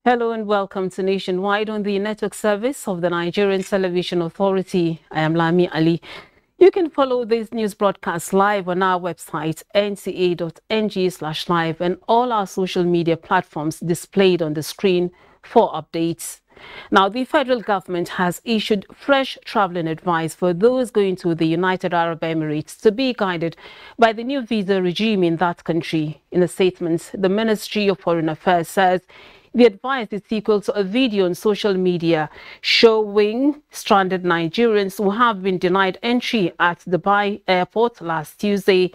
Hello and welcome to Nationwide on the network service of the Nigerian Television Authority. I am Lami Ali. You can follow this news broadcast live on our website, nta.ng/live, and all our social media platforms displayed on the screen for updates. Now, the federal government has issued fresh traveling advice for those going to the United Arab Emirates to be guided by the new visa regime in that country. In a statement, the Ministry of Foreign Affairs says the advice is equal to a video on social media showing stranded Nigerians who have been denied entry at Dubai airport last Tuesday.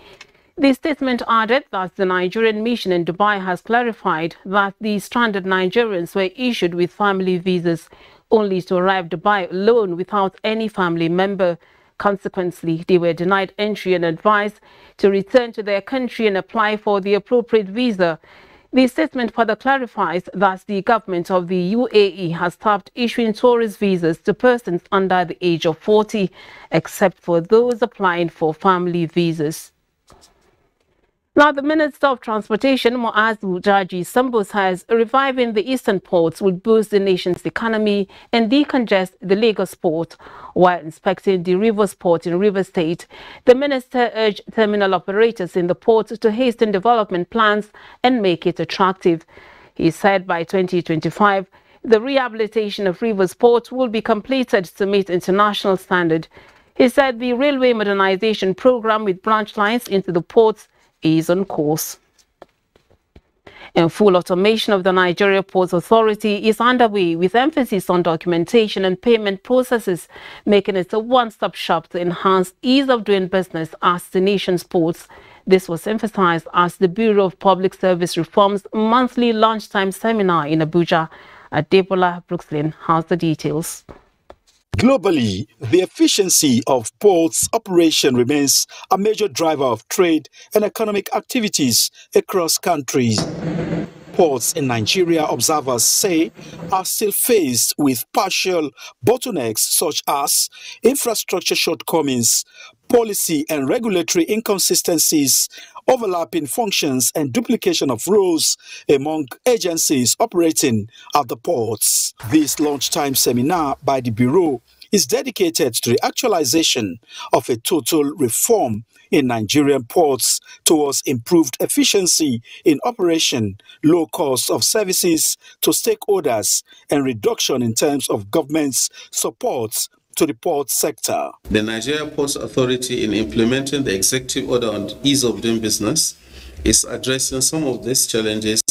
The statement added that the Nigerian mission in Dubai has clarified that the stranded Nigerians were issued with family visas only to arrive Dubai alone without any family member. Consequently, they were denied entry and advised to return to their country and apply for the appropriate visa. The statement further clarifies that the government of the UAE has stopped issuing tourist visas to persons under the age of 40, except for those applying for family visas. Now, the Minister of Transportation, Muazu Jaji Sambo, says reviving the eastern ports will boost the nation's economy and decongest the Lagos port. While inspecting the Rivers port in Rivers State, the minister urged terminal operators in the port to hasten development plans and make it attractive. He said by 2025, the rehabilitation of Rivers port will be completed to meet international standard. He said the railway modernization program with branch lines into the ports is on course. And full automation of the Nigeria Ports Authority is underway with emphasis on documentation and payment processes, making it a one-stop shop to enhance ease of doing business as the nation's ports. This was emphasized as the Bureau of Public Service Reform's monthly lunchtime seminar in Abuja. Adebola Brooklyn has the details. Globally, the efficiency of ports operation remains a major driver of trade and economic activities across countries. Ports in Nigeria, observers say, are still faced with partial bottlenecks such as infrastructure shortcomings, policy and regulatory inconsistencies, overlapping functions and duplication of roles among agencies operating at the ports. This lunchtime seminar by the Bureau is dedicated to the actualization of a total reform in Nigerian ports towards improved efficiency in operation, low cost of services to stakeholders, and reduction in terms of government's support to the port sector. The Nigerian Ports Authority, in implementing the executive order on ease of doing business, is addressing some of these challenges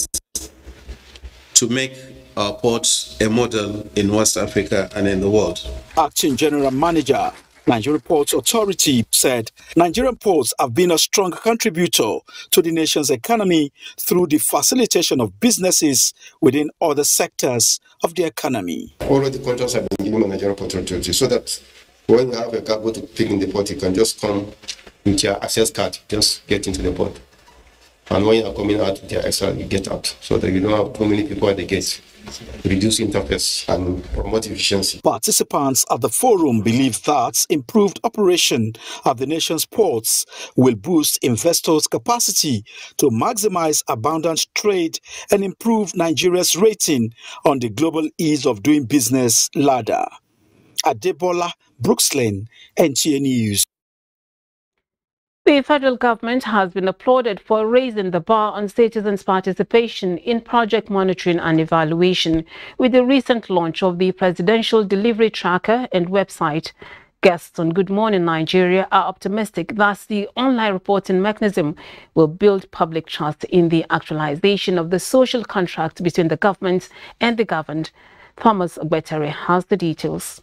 to make our ports a model in West Africa and in the world. Acting General Manager, Nigerian Ports Authority, said Nigerian ports have been a strong contributor to the nation's economy through the facilitation of businesses within other sectors of the economy. All of the contracts have been given to Nigerian Ports Authority so that when you have a cargo to pick in the port, you can just come with your access card, just get into the port. And when you are coming out with your extra, you get out, so that you don't have too many people at the gates. Reduce interface and promote efficiency. Participants at the forum believe that improved operation at the nation's ports will boost investors' capacity to maximize abundant trade and improve Nigeria's rating on the global ease of doing business ladder. Adebola Brooklyn, NTA News. The federal government has been applauded for raising the bar on citizens' participation in project monitoring and evaluation with the recent launch of the Presidential Delivery Tracker and website. Guests on Good Morning Nigeria are optimistic that the online reporting mechanism will build public trust in the actualization of the social contract between the government and the governed. Thomas Ogbetere has the details.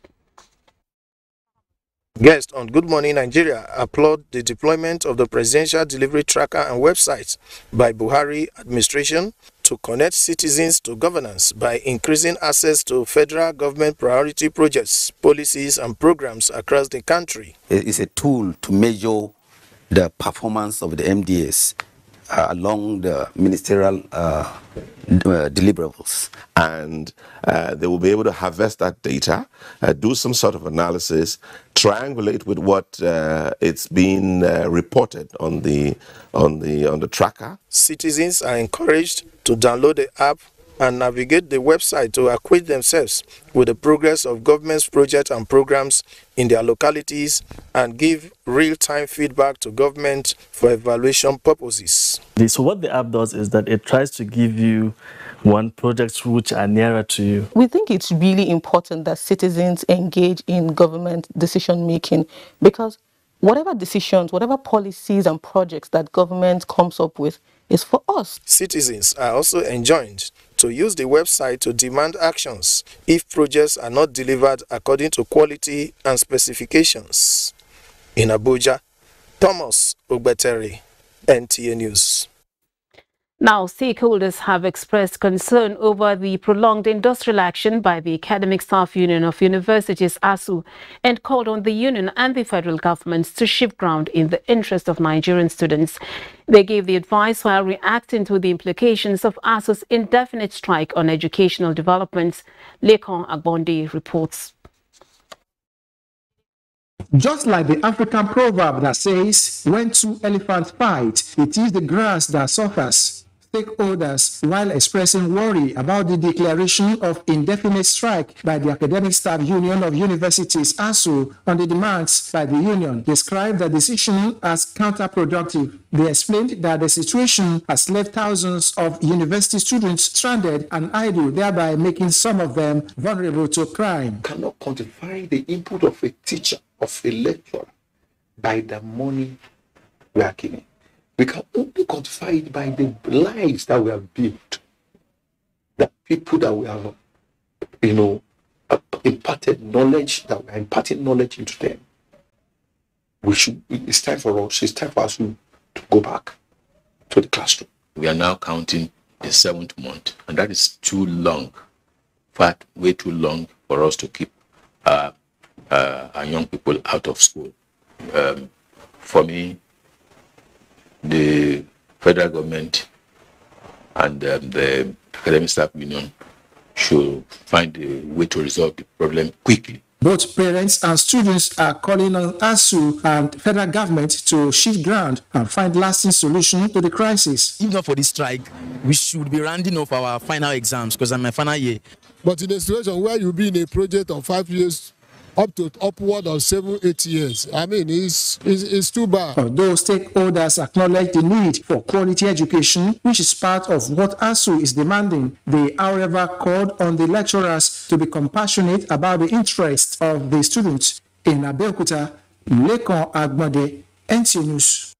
Guests on Good Morning Nigeria applaud the deployment of the Presidential Delivery Tracker and website by Buhari administration to connect citizens to governance by increasing access to federal government priority projects, policies and programs across the country. It's a tool to measure the performance of the MDS along the ministerial deliverables. And they will be able to harvest that data, do some sort of analysis, triangulate with what it's been reported on the tracker. Citizens are encouraged to download the app and navigate the website to acquaint themselves with the progress of government's projects and programs in their localities and give real-time feedback to government for evaluation purposes. So what the app does is that it tries to give you projects which are nearer to you. We think it's really important that citizens engage in government decision making, because whatever decisions, whatever policies and projects that government comes up with is for us. Citizens are also enjoined to use the website to demand actions if projects are not delivered according to quality and specifications. In Abuja, Thomas Ogbetere, NTA News. Now, stakeholders have expressed concern over the prolonged industrial action by the Academic Staff Union of Universities, ASU, and called on the union and the federal governments to shift ground in the interest of Nigerian students. They gave the advice while reacting to the implications of ASU's indefinite strike on educational developments. Lekon Agbondi reports. Just like the African proverb that says, when two elephants fight, it is the grass that suffers. Stakeholders, while expressing worry about the declaration of indefinite strike by the Academic Staff Union of Universities, ASU, on the demands by the union, described the decision as counterproductive. They explained that the situation has left thousands of university students stranded and idle, thereby making some of them vulnerable to crime. Cannot quantify the input of a teacher, of a lecturer, by the money we are giving. We can only quantify it by the lives that we have built, the people that we have, imparted knowledge, that we are imparting knowledge into them. It's time for us to go back to the classroom. We are now counting the 7th month, and that is too long, way too long for us to keep our young people out of school. For me, the federal government and the Academic Staff Union should find a way to resolve the problem quickly. Both parents and students are calling on ASU and federal government to shift ground and find lasting solution to the crisis. If not for this strike, we should be rounding off our final exams because I'm my final year. But in a situation where you'll be in a project of 5 years, upward of 7-8 years. I mean, it's too bad. Although stakeholders acknowledge the need for quality education, which is part of what ASU is demanding, they, however, called on the lecturers to be compassionate about the interests of the students. In Abuja, Lekon Agbondi, NTA News.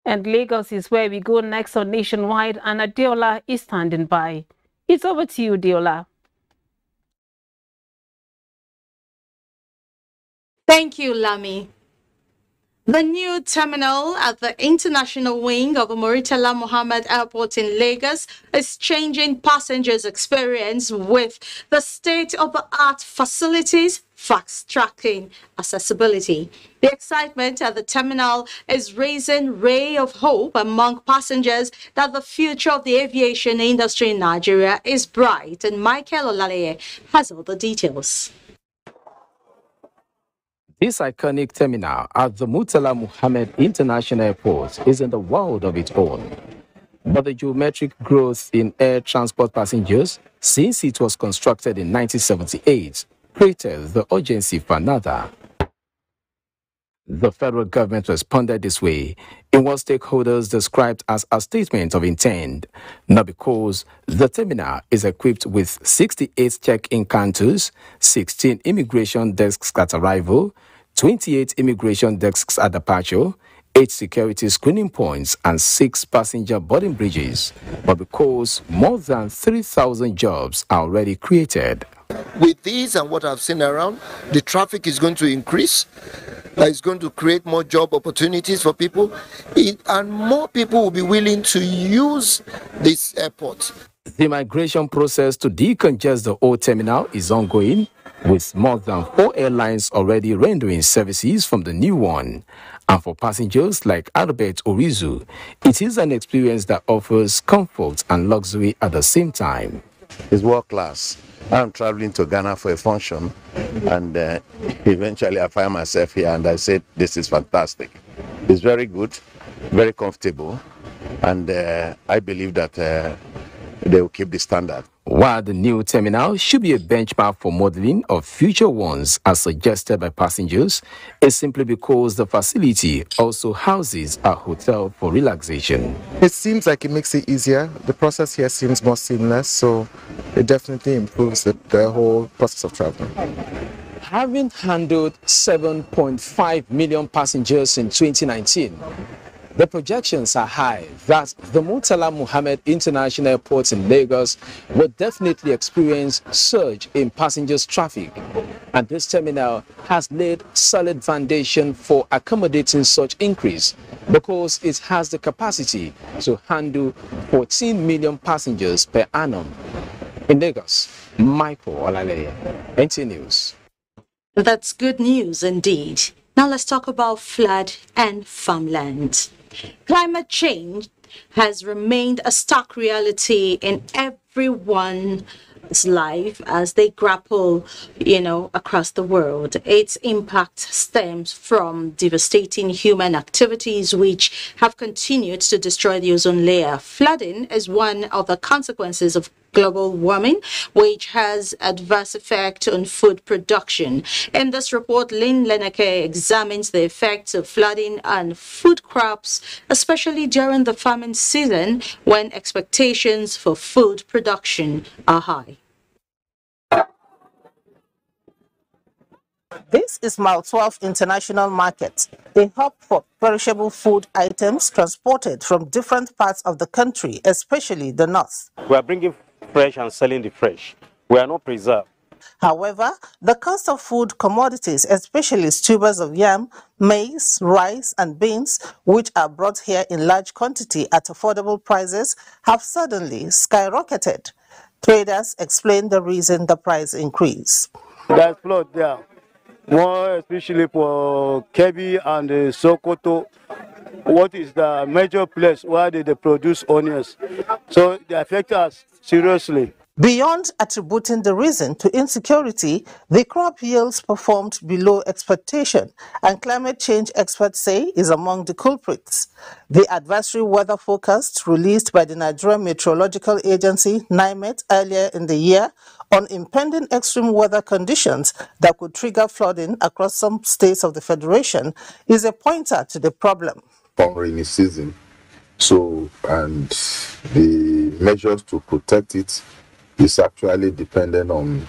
And Lagos is where we go next on Nationwide, and Adeola is standing by. It's over to you, Adeola. Thank you, Lami. The new terminal at the international wing of Murtala Mohammed Airport in Lagos is changing passengers' experience with the state-of-the-art facilities, fast-tracking accessibility. The excitement at the terminal is raising ray of hope among passengers that the future of the aviation industry in Nigeria is bright. And Michael Olaleye has all the details. This iconic terminal at the Murtala Mohammed International Airport is in the world of its own. But the geometric growth in air transport passengers since it was constructed in 1978 created the urgency for another. The federal government responded this way in what stakeholders described as a statement of intent, not because the terminal is equipped with 68 check-in counters, 16 immigration desks at arrival, 28 immigration desks at departure, 8 security screening points and 6 passenger boarding bridges, but because more than 3,000 jobs are already created. With these and what I've seen around, the traffic is going to increase. It's going to create more job opportunities for people, and more people will be willing to use this airport. The migration process to decongest the old terminal is ongoing, with more than 4 airlines already rendering services from the new one. And for passengers like Albert Orizu, it is an experience that offers comfort and luxury at the same time. It's world class. I'm traveling to Ghana for a function, and eventually I find myself here, and I said, this is fantastic. It's very good, very comfortable, and I believe that they will keep the standard. While the new terminal should be a benchmark for modeling of future ones as suggested by passengers, it's simply because the facility also houses a hotel for relaxation. It seems like it makes it easier. The process here seems more seamless, so it definitely improves the whole process of traveling. Having handled 7.5 million passengers in 2019, the projections are high that the Murtala Muhammed International Airport in Lagos will definitely experience surge in passengers traffic. And this terminal has laid solid foundation for accommodating such increase because it has the capacity to handle 14 million passengers per annum. In Lagos, Michael Olaleye, NTA News. That's good news indeed. Now let's talk about flood and farmland. Climate change has remained a stark reality in everyone's life as they grapple, across the world. Its impact stems from devastating human activities which have continued to destroy the ozone layer. Flooding is one of the consequences of global warming, which has adverse effect on food production. In this report, Lynn Lenake examines the effects of flooding on food crops, especially during the farming season when expectations for food production are high. This is Mile 12 International Market, a hub for perishable food items transported from different parts of the country, especially the north. We are bringing fresh and selling the fresh. We are not preserved. However, the cost of food commodities, especially tubers of yam, maize, rice, and beans, which are brought here in large quantity at affordable prices, have suddenly skyrocketed. Traders explain the reason the price increase. There's flood there, more especially for Kebbi and Sokoto. What is the major place where they produce onions? So they affect us seriously. Beyond attributing the reason to insecurity, the crop yields performed below expectation, and climate change experts say is among the culprits. The advisory weather forecast released by the Nigerian Meteorological Agency, NIMET, earlier in the year on impending extreme weather conditions that could trigger flooding across some states of the Federation is a pointer to the problem. On rainy season, and the measures to protect it is actually dependent on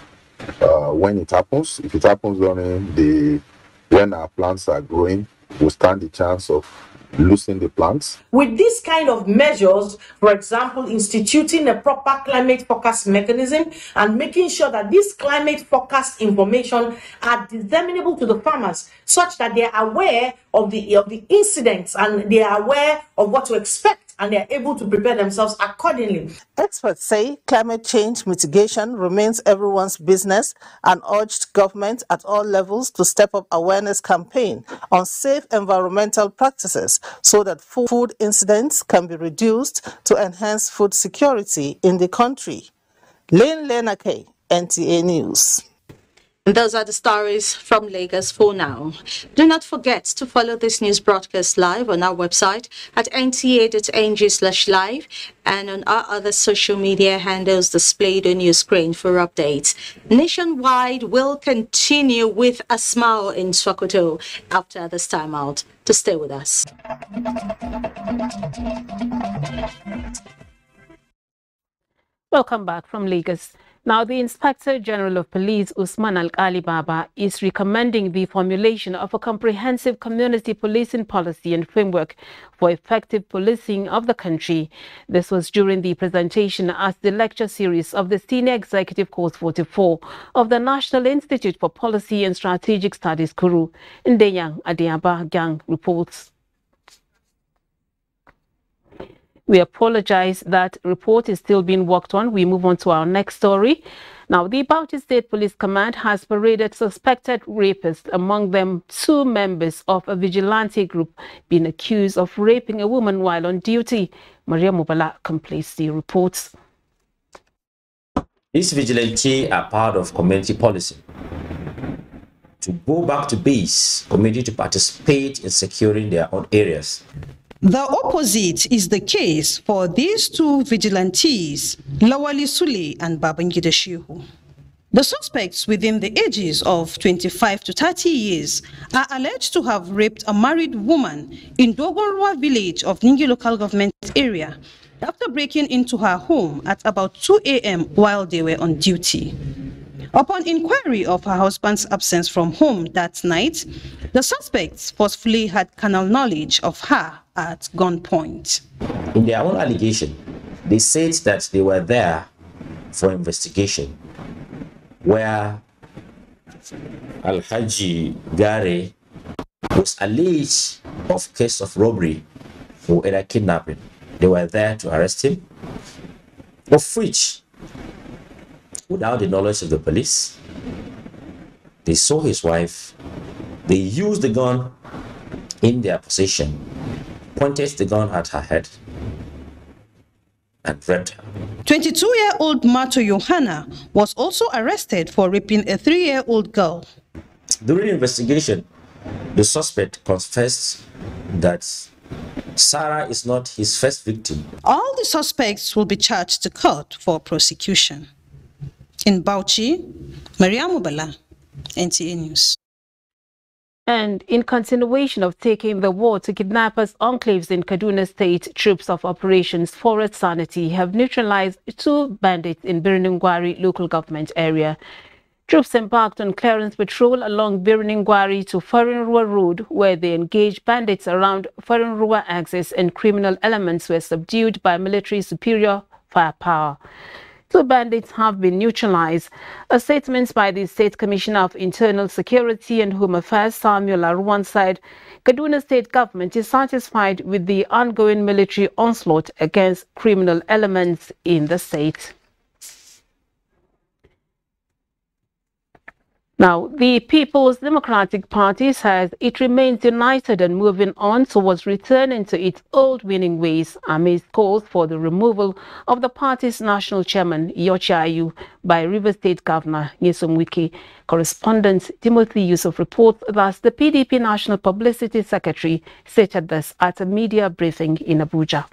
when it happens. If it happens when our plants are growing, we stand the chance of losing the plants. With this kind of measures, for example, instituting a proper climate forecast mechanism and making sure that this climate forecast information are disseminable to the farmers such that they are aware of the incidents and they are aware of what to expect and they are able to prepare themselves accordingly. Experts say climate change mitigation remains everyone's business and urged government at all levels to step up awareness campaign on safe environmental practices so that food incidents can be reduced to enhance food security in the country. Lynn Lenake, NTA News. And those are the stories from Lagos for now. Do not forget to follow this news broadcast live on our website at nta.ng/live and on our other social media handles displayed on your screen for updates. Nationwide will continue with a smile in Sokoto after this time out. To stay with us. Welcome back from Lagos. Now, the Inspector General of Police, Usman Al-Ali Baba, is recommending the formulation of a comprehensive community policing policy and framework for effective policing of the country. This was during the presentation as the lecture series of the Senior Executive Course 44 of the National Institute for Policy and Strategic Studies, Kuru. Ndeyang Adiaba Gang reports. We apologize, that report is still being worked on. We move on to our next story. Now, the Bauchi State Police Command has paraded suspected rapists, among them 2 members of a vigilante group being accused of raping a woman while on duty. Maria Mubala completes the reports. These vigilantes are part of community policy. To go back to base, community to participate in securing their own areas. The opposite is the case for these 2 vigilantes, Lawali Sule and Babangida Shehu. The suspects, within the ages of 25 to 30 years, are alleged to have raped a married woman in Dogonrua village of Ningi local government area after breaking into her home at about 2 a.m. while they were on duty. Upon inquiry of her husband's absence from home that night, the suspects forcefully had carnal knowledge of her at gunpoint. In their own allegation, they said that they were there for investigation, where Alhaji Gare was alleged of case of robbery or either kidnapping. They were there to arrest him, of which, without the knowledge of the police, they saw his wife, they used the gun in their possession, pointed the gun at her head, and raped her. 22-year-old Mato Johanna was also arrested for raping a 3-year-old girl. During the investigation, the suspect confessed that Sarah is not his first victim. All the suspects will be charged to court for prosecution. In Bauchi, Maria Mubala, NTA News. And in continuation of taking the war to kidnappers' enclaves in Kaduna State, troops of Operations Forest Sanity have neutralized 2 bandits in Birningwari local government area. Troops embarked on clearance patrol along Birningwari to Farinrua Road, where they engaged bandits around Farinrua axis, and criminal elements were subdued by military superior firepower. 2 bandits have been neutralized. A statement by the State Commissioner of Internal Security and Home Affairs, Samuel Arwan, said Kaduna State Government is satisfied with the ongoing military onslaught against criminal elements in the state. Now, the People's Democratic Party says it remains united and moving on towards returning to its old winning ways amidst calls for the removal of the party's national chairman, Yochi Ayu, by River State Governor Nyesom Wike. Correspondent Timothy Yusuf reports that the PDP National Publicity Secretary stated this at a media briefing in Abuja.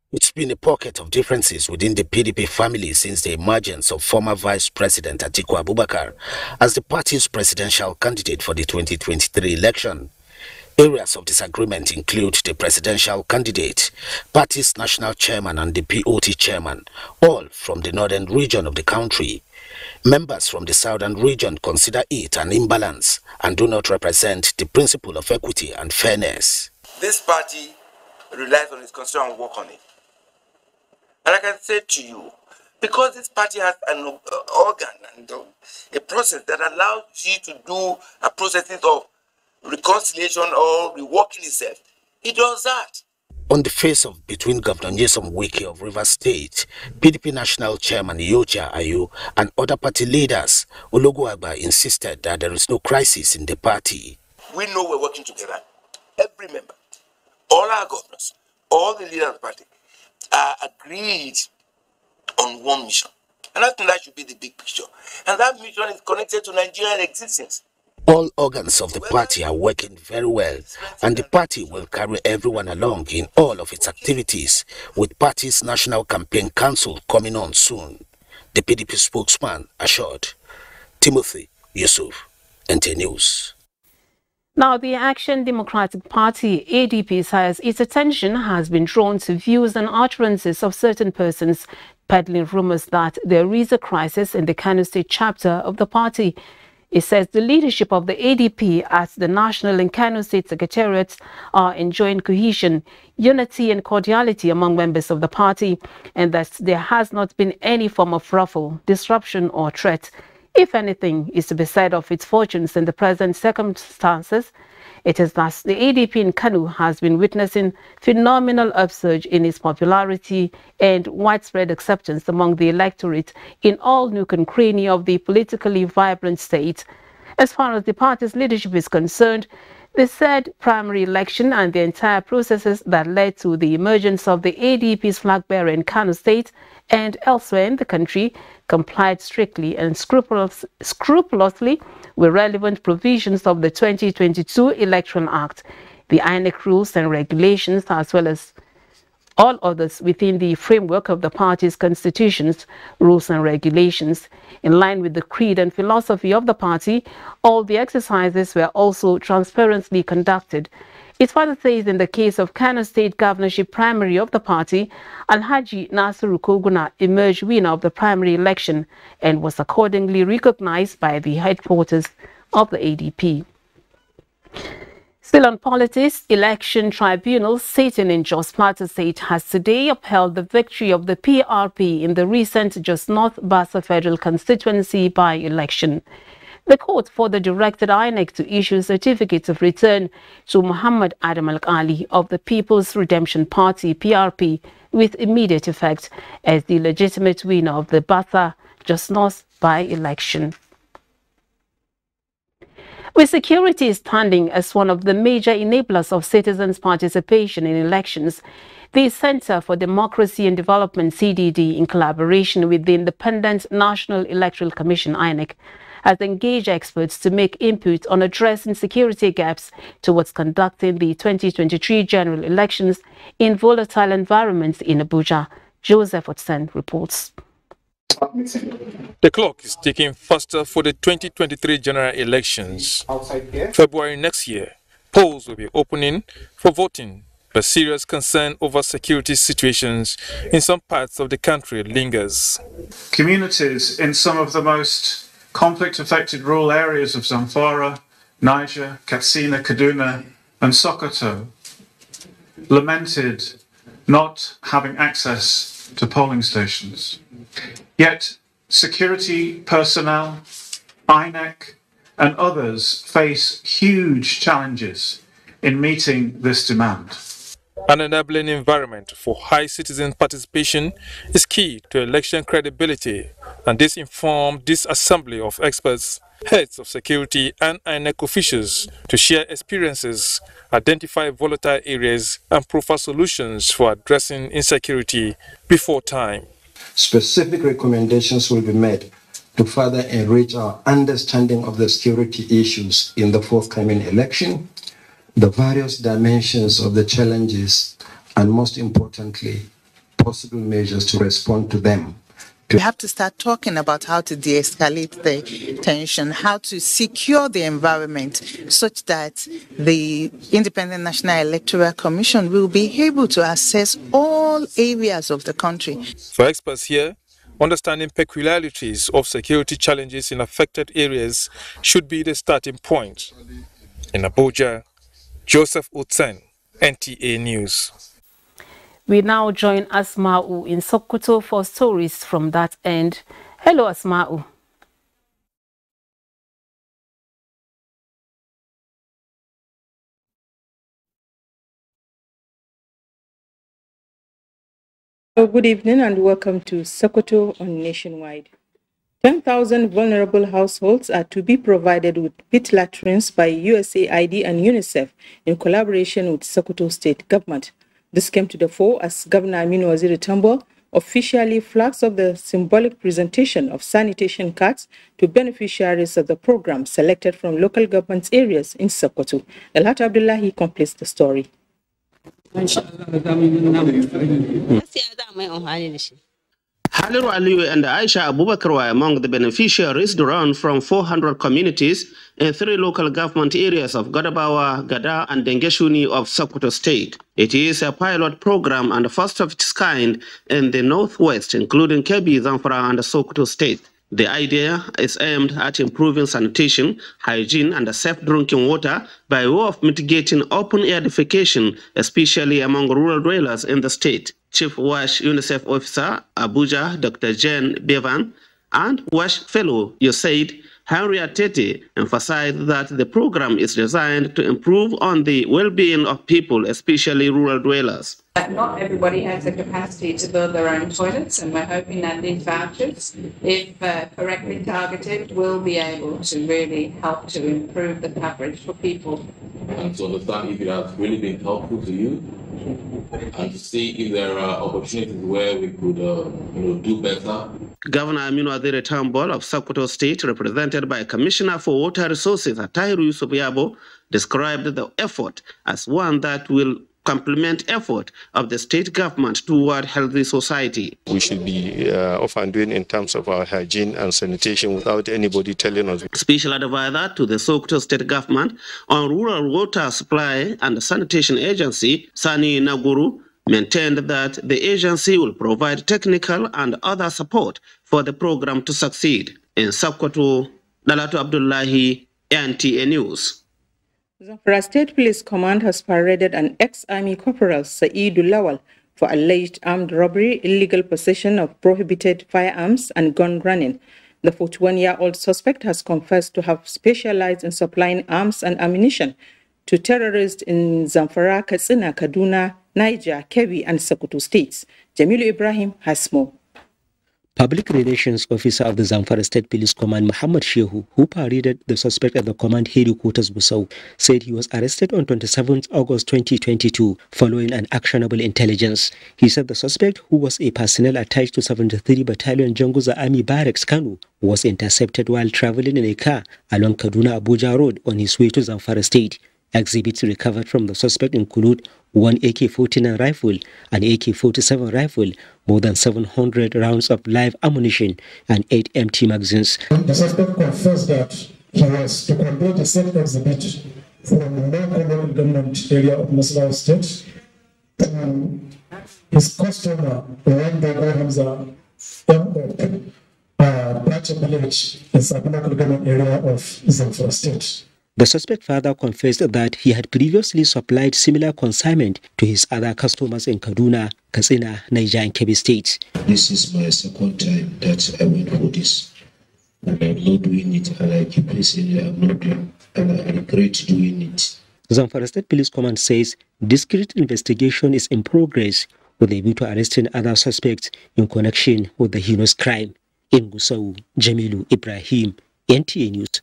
It's been a pocket of differences within the PDP family since the emergence of former Vice President Atiku Abubakar as the party's presidential candidate for the 2023 election. Areas of disagreement include the presidential candidate, party's national chairman and the POT chairman, all from the northern region of the country. Members from the southern region consider it an imbalance and do not represent the principle of equity and fairness. This party relies on its constituents and work on it. And I can say to you, because this party has an organ and a process that allows you to do a process of reconciliation or reworking itself, it does that. On the face of between Governor Nyesom Wike of Rivers State, PDP National Chairman Yochi Ayu, and other party leaders, Ologuagba insisted that there is no crisis in the party. We know we're working together. Every member, all our governors, all the leaders of the party are agreed on one mission. And I think that should be the big picture. And that mission is connected to Nigerian existence. All organs of the party are working very well, and the party will carry everyone along in all of its activities, with party's National Campaign Council coming on soon, the PDP spokesman assured. Timothy Yusuf, NTA News. Now, the Action Democratic Party, ADP, says its attention has been drawn to views and utterances of certain persons peddling rumors that there is a crisis in the Kano State chapter of the party. It says the leadership of the ADP at the National and Kano State Secretariats are enjoying cohesion, unity and cordiality among members of the party, and that there has not been any form of ruffle, disruption or threat. If anything is to be said of its fortunes in the present circumstances, it is that the ADP in Kano has been witnessing phenomenal upsurge in its popularity and widespread acceptance among the electorate in all nook and cranny of the politically vibrant state. As far as the party's leadership is concerned, the said primary election and the entire processes that led to the emergence of the ADP's flag bearer in Kano State and elsewhere in the country complied strictly and scrupulously with relevant provisions of the 2022 Electoral Act, the INEC rules and regulations, as well as all others within the framework of the party's constitutions, rules and regulations. In line with the creed and philosophy of the party, all the exercises were also transparently conducted. It further says in the case of Kano State governorship primary of the party, Alhaji Nasiru Koguna emerged winner of the primary election and was accordingly recognized by the headquarters of the ADP. Still on politics, election tribunal sitting in Jos Plateau State has today upheld the victory of the PRP in the recent Jos North Bassa Federal Constituency by-election. The court further directed INEC to issue certificates of return to Muhammad Adam Al-Ali of the People's Redemption Party, PRP, with immediate effect as the legitimate winner of the Bassa Jos North by-election. With security standing as one of the major enablers of citizens' participation in elections, the Center for Democracy and Development, CDD, in collaboration with the Independent National Electoral Commission, INEC, has engaged experts to make input on addressing security gaps towards conducting the 2023 general elections in volatile environments in Abuja. Joseph Otsen reports. The clock is ticking faster for the 2023 general elections. February next year, polls will be opening for voting, but serious concern over security situations in some parts of the country lingers. Communities in some of the most conflict-affected rural areas of Zamfara, Niger, Katsina, Kaduna, and Sokoto lamented not having access to polling stations. Yet, security personnel, INEC, and others face huge challenges in meeting this demand. An enabling environment for high citizen participation is key to election credibility, and this informed this assembly of experts, heads of security and INEC officials to share experiences, identify volatile areas and profile solutions for addressing insecurity before time. Specific recommendations will be made to further enrich our understanding of the security issues in the forthcoming election, the various dimensions of the challenges, and most importantly, possible measures to respond to them. We have to start talking about how to de-escalate the tension, how to secure the environment such that the Independent National Electoral Commission will be able to assess all areas of the country. For experts here, understanding peculiarities of security challenges in affected areas should be the starting point. In Abuja, Joseph Utsen, NTA News. We now join Asma'u in Sokoto for stories from that end. Hello, Asma'u. Good evening and welcome to Sokoto on Nationwide. 10,000 vulnerable households are to be provided with pit latrines by USAID and UNICEF in collaboration with Sokoto State Government. This came to the fore as Governor Aminu Waziri Tambo officially flags up the symbolic presentation of sanitation cards to beneficiaries of the program selected from local government areas in Sokoto. Elhat Abdullahi completes the story. Haliru Aliyu and Aisha Abubakar were among the beneficiaries drawn from 400 communities in 3 local government areas of Gadabawa, Gada, and Dengeshuni of Sokoto State. It is a pilot program and the first of its kind in the Northwest, including Kebbi, Zamfara, and Sokoto State. The idea is aimed at improving sanitation, hygiene, and safe drinking water by way of mitigating open-air defecation, especially among rural dwellers in the state. Chief WASH UNICEF Officer, Abuja, Dr. Jane Bevan, and WASH Fellow USAID, Henriette Tete, emphasized that the program is designed to improve on the well-being of people, especially rural dwellers. Not everybody has the capacity to build their own toilets, and we're hoping that these vouchers, if correctly targeted, will be able to really help to improve the coverage for people. And to understand if it has really been helpful to you, and to see if there are opportunities where we could do better. Governor Aminu Adere Tambol of Sokoto State, represented by Commissioner for Water Resources Atahiru Yusuf Yabo, described the effort as one that will complement effort of the state government toward healthy society. We should be off and doing in terms of our hygiene and sanitation without anybody telling us. Special advisor to the Sokoto state government on rural water supply and sanitation agency, Sani Naguru, maintained that the agency will provide technical and other support for the program to succeed. In Sokoto, Dalatu Abdullahi, NTA News. Zamfara State Police Command has paraded an ex-army corporal, Saidu Lawal, for alleged armed robbery, illegal possession of prohibited firearms, and gun running. The 41-year-old suspect has confessed to have specialized in supplying arms and ammunition to terrorists in Zamfara, Katsina, Kaduna, Niger, Kebbi, and Sokoto states. Jamilu Ibrahim has more. Public Relations Officer of the Zamfara State Police Command, Muhammad Shehu, who paraded the suspect at the command headquarters Busau, said he was arrested on 27 August 2022 following an actionable intelligence. He said the suspect, who was a personnel attached to 73 Battalion Janguza Army Barracks Kanu, was intercepted while traveling in a car along Kaduna Abuja Road on his way to Zamfara State. Exhibits recovered from the suspect include one AK-49 rifle, an AK-47 rifle, more than 700 rounds of live ammunition, and 8 empty magazines. The suspect confessed that he was to convey the same exhibit from the non-local government area of Nasarawa State to his customer, Wanda Hamza M.O.P., Bacha village in the local government area of Zamfara State. The suspect further confessed that he had previously supplied similar consignment to his other customers in Kaduna, Katsina, Niger, and Kebbi states. This is my second time that I went for this, and I'm not doing it, and I keep saying I'm not doing, and I regret doing it. Zamfara State Police Command says discreet investigation is in progress with a view to arresting other suspects in connection with the heinous crime. In Gusau, Jamilu Ibrahim, NTA News.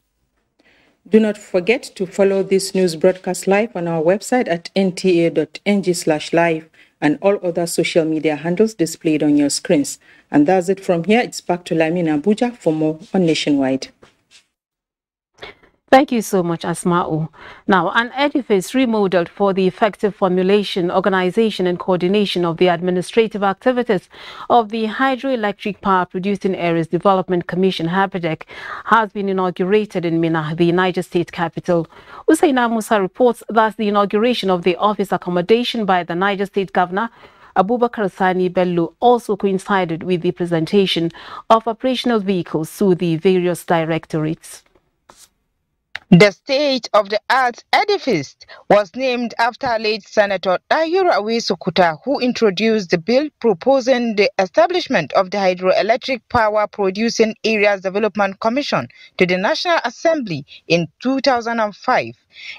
Do not forget to follow this news broadcast live on our website at nta.ng/live and all other social media handles displayed on your screens. And that's it from here. It's back to Lamina Abuja for more on Nationwide. Thank you so much, Asma'u. Now, an edifice remodeled for the effective formulation, organization and coordination of the administrative activities of the Hydroelectric Power Producing Areas Development Commission, HAPADEC, has been inaugurated in Minna, the Niger State capital. Usaina Musa reports that the inauguration of the office accommodation by the Niger State Governor, Abubakar Sani Bello, also coincided with the presentation of operational vehicles to the various directorates. The state-of-the-art edifice was named after late Senator Dahiru Awesokuta, who introduced the bill proposing the establishment of the Hydroelectric Power Producing Areas Development Commission to the National Assembly in 2005.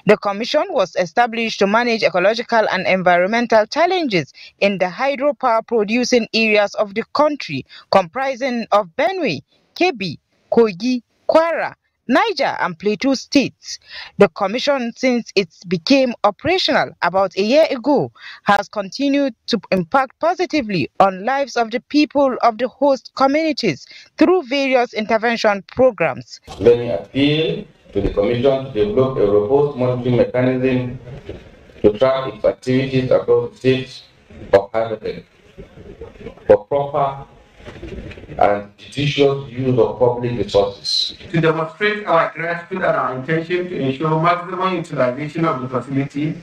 The commission was established to manage ecological and environmental challenges in the hydropower producing areas of the country, comprising of Benue, Kebbi, Kogi, Kwara, Niger and Plateau states. The commission, since it became operational about a year ago, has continued to impact positively on lives of the people of the host communities through various intervention programs. Let me appeal to the commission to develop a robust monitoring mechanism to track its activities across the state of Hydroelectric for proper and judicious use of public resources. To demonstrate our gratitude and our intention to ensure maximum utilization of the facility,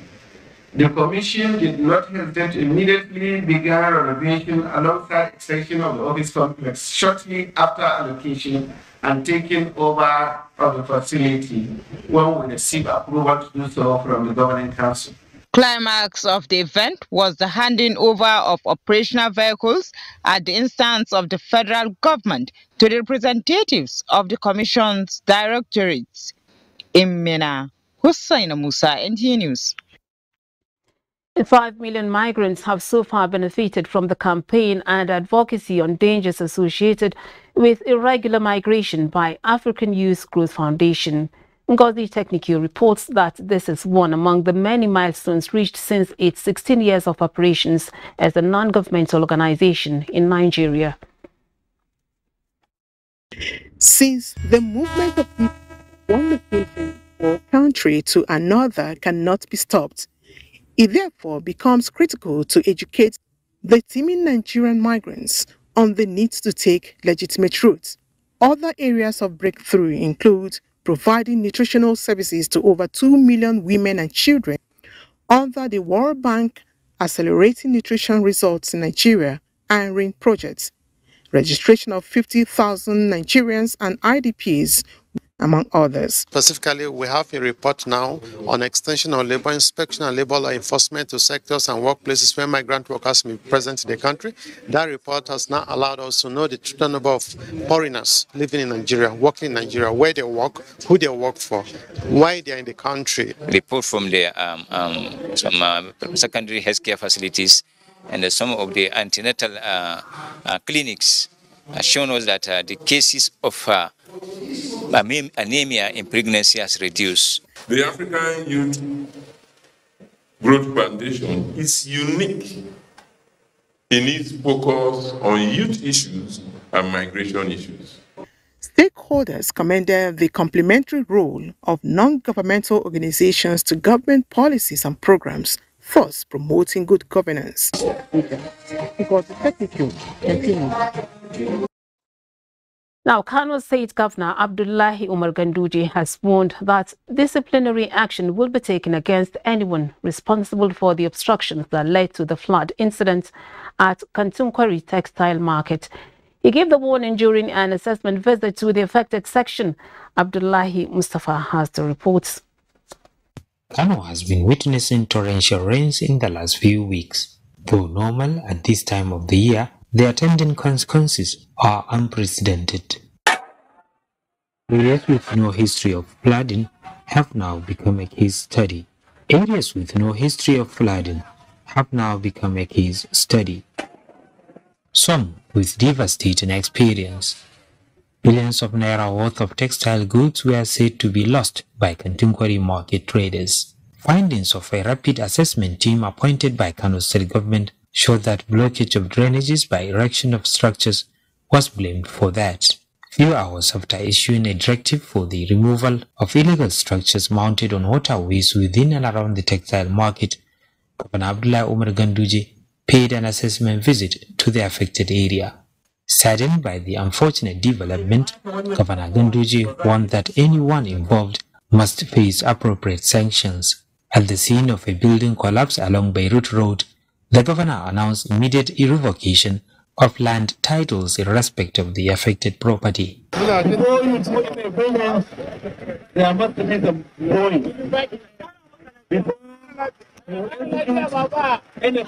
the Commission did not hesitate to immediately begin renovation alongside extension of the office complex shortly after allocation and taking over of the facility when we received approval to do so from the Governing Council. Climax of the event was the handing over of operational vehicles at the instance of the federal government to the representatives of the Commission's directorates. In Mina, Hussaina Musa, NTA News. 5 million migrants have so far benefited from the campaign and advocacy on dangers associated with irregular migration by African Youth Growth Foundation. Ngozi Technique reports that this is one among the many milestones reached since its 16 years of operations as a non-governmental organization in Nigeria. Since the movement of people from one location or country to another cannot be stopped, it therefore becomes critical to educate the teeming Nigerian migrants on the need to take legitimate routes. Other areas of breakthrough include providing nutritional services to over 2 million women and children under the World Bank Accelerating Nutrition Results in Nigeria and RAIN projects, registration of 50,000 Nigerians and IDPs, among others. Specifically, we have a report now on extension of labor inspection and labor law enforcement to sectors and workplaces where migrant workers may be present in the country. That report has now allowed us to know the total number of foreigners living in Nigeria, working in Nigeria, where they work, who they work for, why they are in the country. Report from the some secondary healthcare facilities and some of the antenatal clinics have shown us that the cases of anemia in pregnancy has reduced. The African Youth Growth Foundation is unique in its focus on youth issues and migration issues. Stakeholders commended the complementary role of non-governmental organizations to government policies and programs, thus promoting good governance. Now, Kano State Governor Abdullahi Umar Ganduje has warned that disciplinary action will be taken against anyone responsible for the obstructions that led to the flood incident at Kantunkwari Textile Market. He gave the warning during an assessment visit to the affected section. Abdullahi Mustafa has the reports. Kano has been witnessing torrential rains in the last few weeks. Though normal at this time of the year, the attendant consequences are unprecedented. Areas with no history of flooding have now become a case study. Areas with no history of flooding have now become a case study. Some with devastating experience. Billions of naira worth of textile goods were said to be lost by Kantunkwari market traders. Findings of a rapid assessment team appointed by Kano State government showed that blockage of drainages by erection of structures was blamed for that. Few hours after issuing a directive for the removal of illegal structures mounted on waterways within and around the textile market, Governor Abdullahi Umar Ganduje paid an assessment visit to the affected area. Saddened by the unfortunate development, Governor Ganduje warned that anyone involved must face appropriate sanctions. At the scene of a building collapse along Beirut Road, the governor announced immediate irrevocation of land titles in respect of the affected property. Before you put in a building, there must be some warning. Before any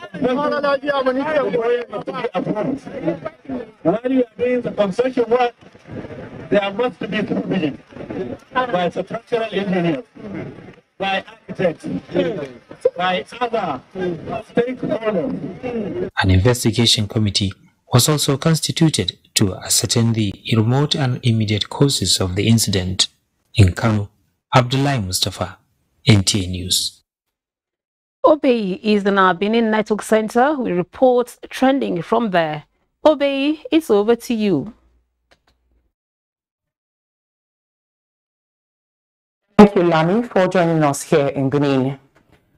while you are doing the construction work, there must be supervision by structural engineers, by architects, by other stakeholders. An investigation committee was also constituted to ascertain the remote and immediate causes of the incident. In Kano, Abdullahi Mustafa, NTA News. Obey is in our Benin Network Center with reports trending from there. Obey, it's over to you. Thank you, Lani, for joining us here in Benin.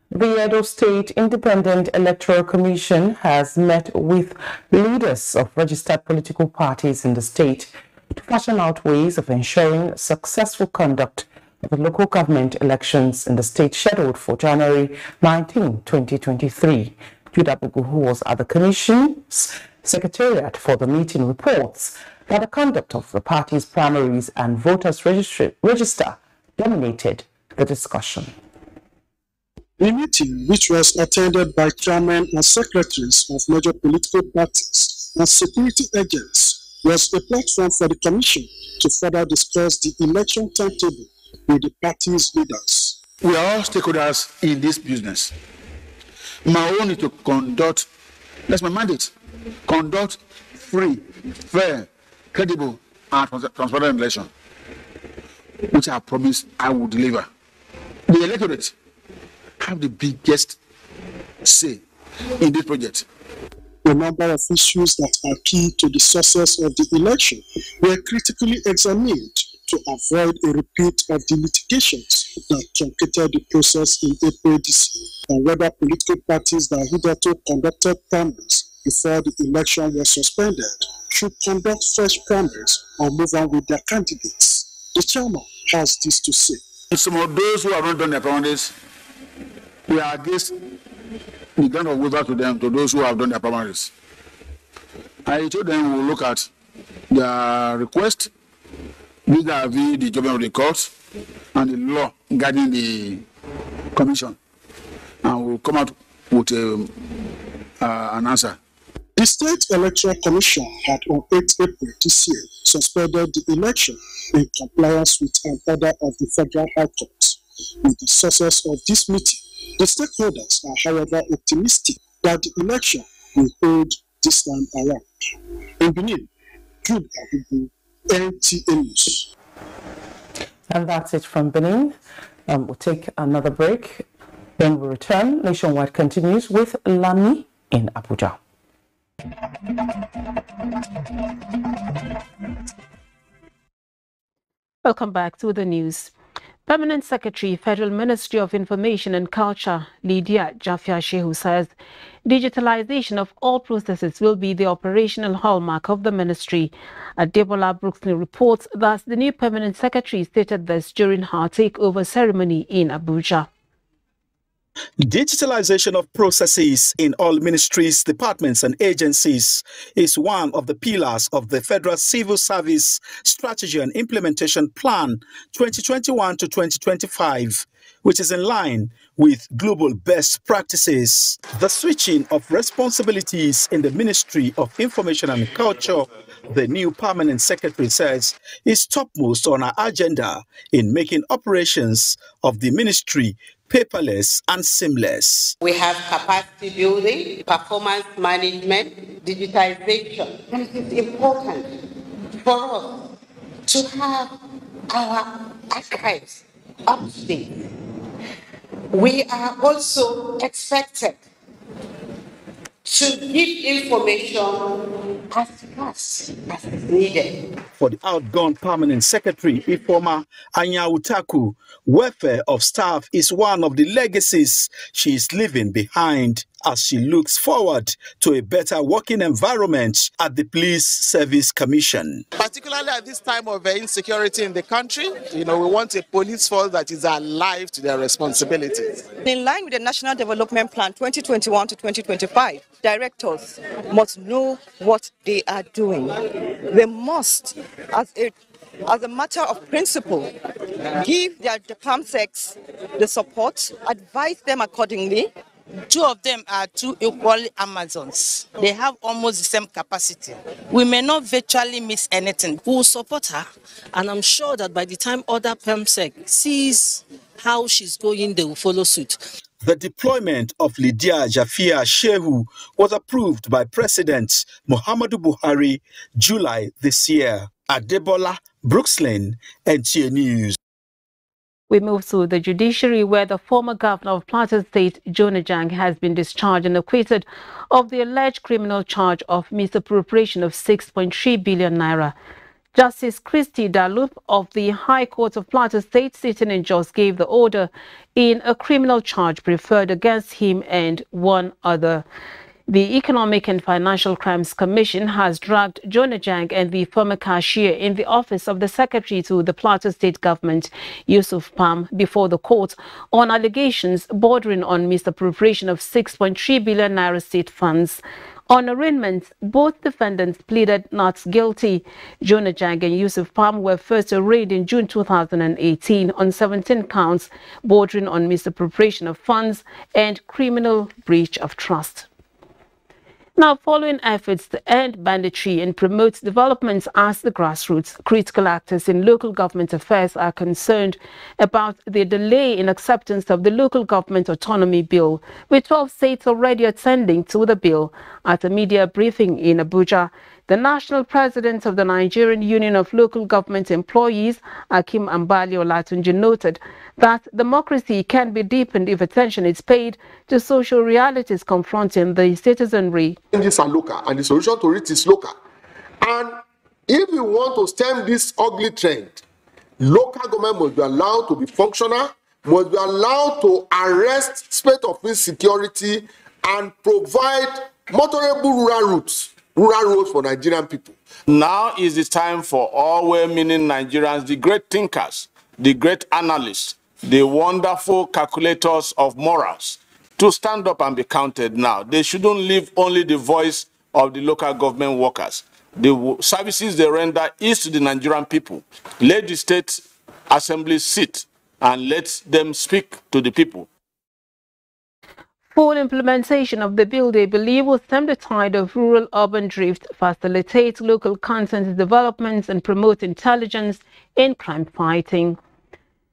The Edo State Independent Electoral Commission has met with leaders of registered political parties in the state to fashion out ways of ensuring successful conduct of the local government elections in the state scheduled for January 19, 2023. Judah Bugu, who was at the Commission's Secretariat for the meeting, reports that the conduct of the party's primaries and voters register dominated the discussion. The meeting, which was attended by chairmen and secretaries of major political parties and security agents, was a platform for the Commission to further discuss the election timetable with the party's leaders. We are all stakeholders in this business. My own is to conduct, that's my mandate, conduct free, fair, credible, and transparent election, which I promise I will deliver. The electorate have the biggest say in this project. A number of issues that are key to the success of the election were critically examined to avoid a repeat of the litigations that truncated the process in April this year, and whether political parties that hitherto conducted primaries before the election were suspended should conduct fresh primaries or move on with their candidates. The chairman has this to say. Some of those who have not done their primaries, we are against the grant of waiver to them, to those who have done their primaries. I told them we'll look at their request, vis-a-vis the judgment of the court and the law guiding the commission, and we'll come out with an answer. The State Electoral Commission had on 8 April this year suspended the election in compliance with an order of the Federal High Court. With the success of this meeting, the stakeholders are, however, optimistic that the election will hold this time around. In Benin, Jude Abubu, NTA News. And that's it from Benin. We'll take another break. Then we'll return. Nationwide continues with Lami in Abuja. Welcome back to the news. Permanent Secretary, Federal Ministry of Information and Culture, Lydia Jafia-Shehu, says digitalization of all processes will be the operational hallmark of the ministry. Adebola Brooksney reports that the new Permanent Secretary stated this during her takeover ceremony in Abuja. Digitalization of processes in all ministries, departments and agencies is one of the pillars of the Federal Civil Service Strategy and Implementation Plan 2021 to 2025, which is in line with global best practices. The switching of responsibilities in the Ministry of Information and Culture, the new Permanent Secretary says, is topmost on our agenda in making operations of the ministry paperless and seamless. We have capacity building, performance management, digitization. And it is important for us to have our archives up to date. We are also expected to give information as fast as is needed. For the outgone Permanent Secretary, Ifoma Anyautaku, welfare of staff is one of the legacies she is leaving behind as she looks forward to a better working environment at the Police Service Commission. Particularly at this time of insecurity in the country, we want a police force that is alive to their responsibilities. In line with the National Development Plan 2021 to 2025, directors must know what they are doing. They must, as a matter of principle, give their PAMSECs the support, advise them accordingly. Two of them are two equally Amazons. They have almost the same capacity. We may not virtually miss anything. We will support her, and I'm sure that by the time other PAMSEC sees how she's going, they will follow suit. The deployment of Lydia Jafia-Shehu was approved by President Muhammadu Buhari July this year. Adebola Brookslyn, NTA News. We move to the judiciary, where the former governor of Plateau State, Jonah Jang, has been discharged and acquitted of the alleged criminal charge of misappropriation of 6.3 billion naira. Justice Christy Dalup of the High Court of Plateau State, sitting in Jos, gave the order in a criminal charge preferred against him and one other. The Economic and Financial Crimes Commission has dragged Jonah Jang and the former cashier in the office of the Secretary to the Plateau State Government, Yusuf Pam, before the court on allegations bordering on misappropriation of 6.3 billion naira state funds. On arraignment, both defendants pleaded not guilty. Jonah Jang and Yusuf Pam were first arraigned in June 2018 on 17 counts bordering on misappropriation of funds and criminal breach of trust. Now, following efforts to end banditry and promote development as the grassroots, critical actors in local government affairs are concerned about the delay in acceptance of the Local Government Autonomy Bill, with 12 states already attending to the bill. At a media briefing in Abuja, the national president of the Nigerian Union of Local Government Employees, Akim Ambali Olatunji, noted that democracy can be deepened if attention is paid to social realities confronting the citizenry. Changes are local, and the solution to it is local. And if we want to stem this ugly trend, local government must be allowed to be functional, must be allowed to arrest spate of insecurity and provide motorable rural roads for Nigerian people. Now is the time for all well-meaning Nigerians, the great thinkers, the great analysts, the wonderful calculators of morals, to stand up and be counted now. They shouldn't leave only the voice of the local government workers. The services they render is to the Nigerian people. Let the state assembly sit and let them speak to the people. Full implementation of the bill, they believe, will stem the tide of rural-urban drift, facilitate local content development, and promote intelligence in crime fighting.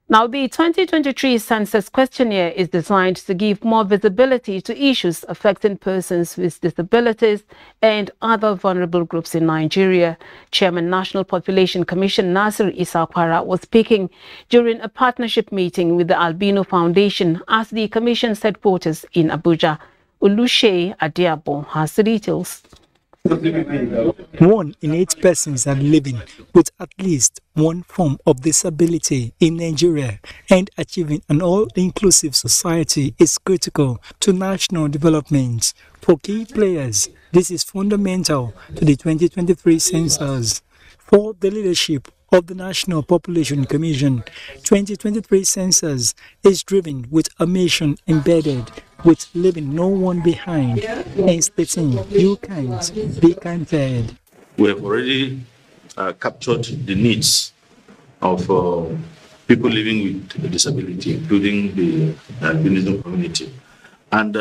Now, the 2023 Census Questionnaire is designed to give more visibility to issues affecting persons with disabilities and other vulnerable groups in Nigeria. Chairman National Population Commission Nasir Isakwara was speaking during a partnership meeting with the Albino Foundation at the Commission's headquarters in Abuja. Ulushe Adiabo has the details. 1 in 8 persons are living with at least one form of disability in Nigeria, and achieving an all-inclusive society is critical to national development. For key players, this is fundamental to the 2023 census. For the leadership of the National Population Commission, 2023 census is driven with a mission embedded with leaving no one behind and stating you can't be counted. We have already captured the needs of people living with disability, including the albinism community. And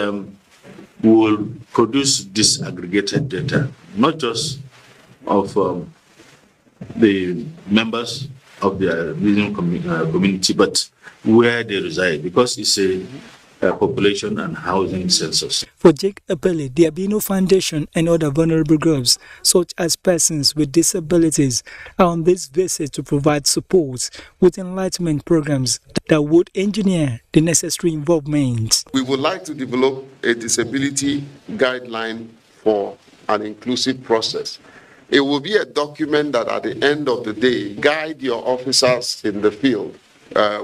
we will produce disaggregated data, not just of the members of the albinism community, but where they reside, because it's a population and housing census. For Jake Apele, the Albino Foundation and other vulnerable groups, such as persons with disabilities, are on this visit to provide support with enlightenment programs that would engineer the necessary involvement. We would like to develop a disability guideline for an inclusive process. It will be a document that at the end of the day guide your officers in the field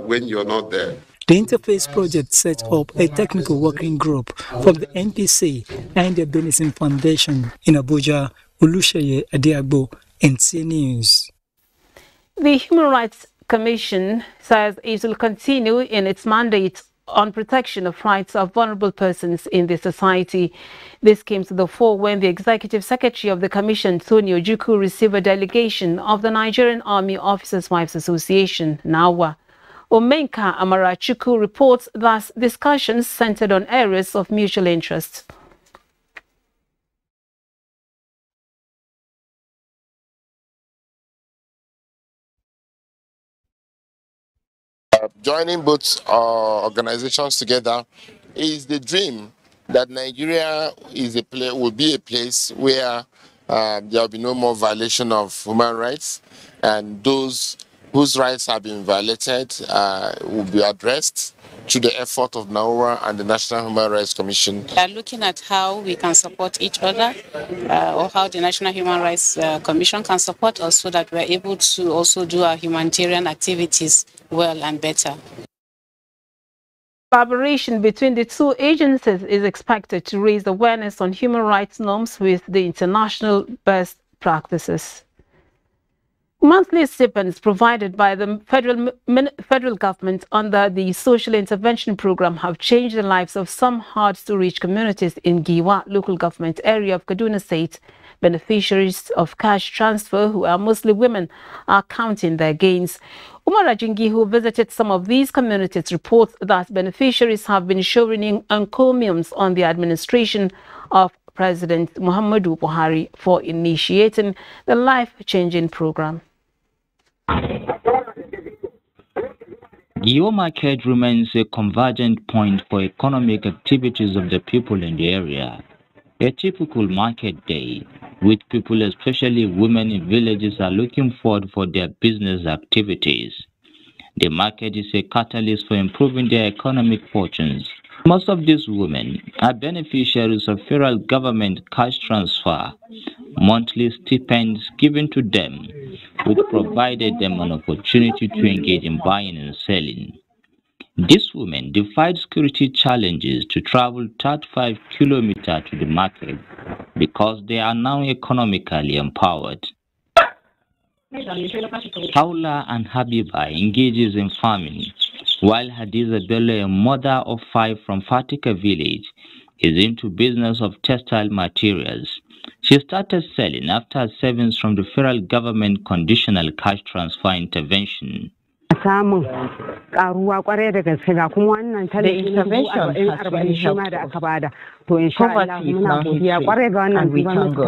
when you're not there. The Interface Project set up a technical working group from the NTC and the Albinism Foundation in Abuja. Ulushe Adiabo, NTA News. The Human Rights Commission says it will continue in its mandate on protection of rights of vulnerable persons in the society. This came to the fore when the Executive Secretary of the Commission, Tony Ojukwu, received a delegation of the Nigerian Army Officers' Wives Association, NAWA. Omenka Amarachuku reports that discussions centered on areas of mutual interest. Joining both organizations together is the dream that Nigeria is will be a place where there will be no more violation of human rights, and those whose rights have been violated will be addressed through the effort of NAORA and the National Human Rights Commission. We are looking at how we can support each other or how the National Human Rights Commission can support us so that we're able to also do our humanitarian activities well and better. Collaboration between the two agencies is expected to raise awareness on human rights norms with the international best practices. Monthly stipends provided by the federal government under the Social Intervention Program have changed the lives of some hard-to-reach communities in Giwa local government area of Kaduna State. Beneficiaries of cash transfer, who are mostly women, are counting their gains. Umar Ajingi, who visited some of these communities, reports that beneficiaries have been showing encomiums on the administration of President Muhammadu Buhari for initiating the life-changing program. Giwa Market remains a convergent point for economic activities of the people in the area. A typical market day, with people, especially women in villages, are looking forward for their business activities. The market is a catalyst for improving their economic fortunes. Most of these women are beneficiaries of federal government cash transfer, monthly stipends given to them, which provided them an opportunity to engage in buying and selling. These women defied security challenges to travel 35 kilometers to the market because they are now economically empowered. Paula and Habiba engages in farming, while Hadiza Bello, a mother of 5 from Fatika village, is into business of textile materials. She started selling after savings from the federal government conditional cash transfer intervention. The intervention has really helped us. Poverty is now history, and we thank God.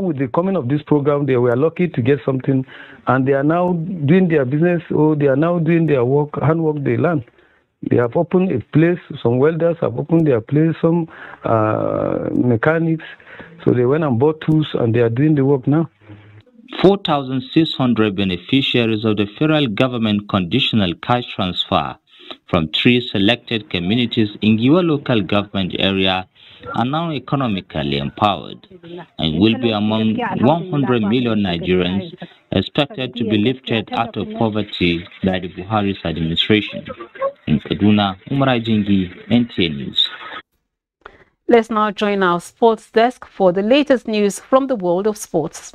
With the coming of this program, they were lucky to get something, and they are now doing their business, or they are now doing their work, handwork they learn. They have opened a place, some welders have opened their place, some mechanics, so they went and bought tools, and they are doing the work now. 4,600 beneficiaries of the federal government conditional cash transfer from 3 selected communities in Giwa local government area are now economically empowered and will be among 100 million Nigerians expected to be lifted out of poverty by the Buhari's administration. In Kaduna, Umar Ajingi, NTA News. Let's now join our sports desk for the latest news from the world of sports.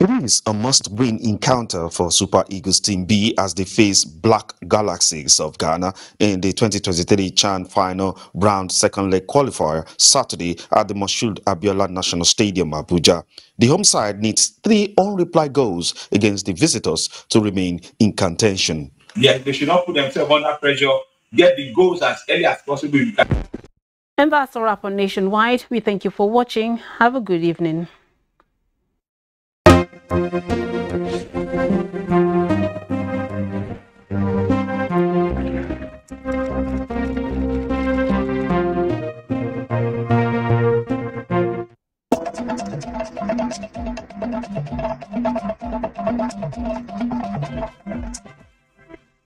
It is a must-win encounter for Super Eagles Team B as they face Black Galaxies of Ghana in the 2023 CHAN Final Round Second Leg Qualifier Saturday at the Moshood Abiola National Stadium, Abuja. The home side needs 3 unreplied goals against the visitors to remain in contention. Yeah, they should not put themselves under pressure. Get the goals as early as possible. And that's a wrap on Nationwide. We thank you for watching. Have a good evening.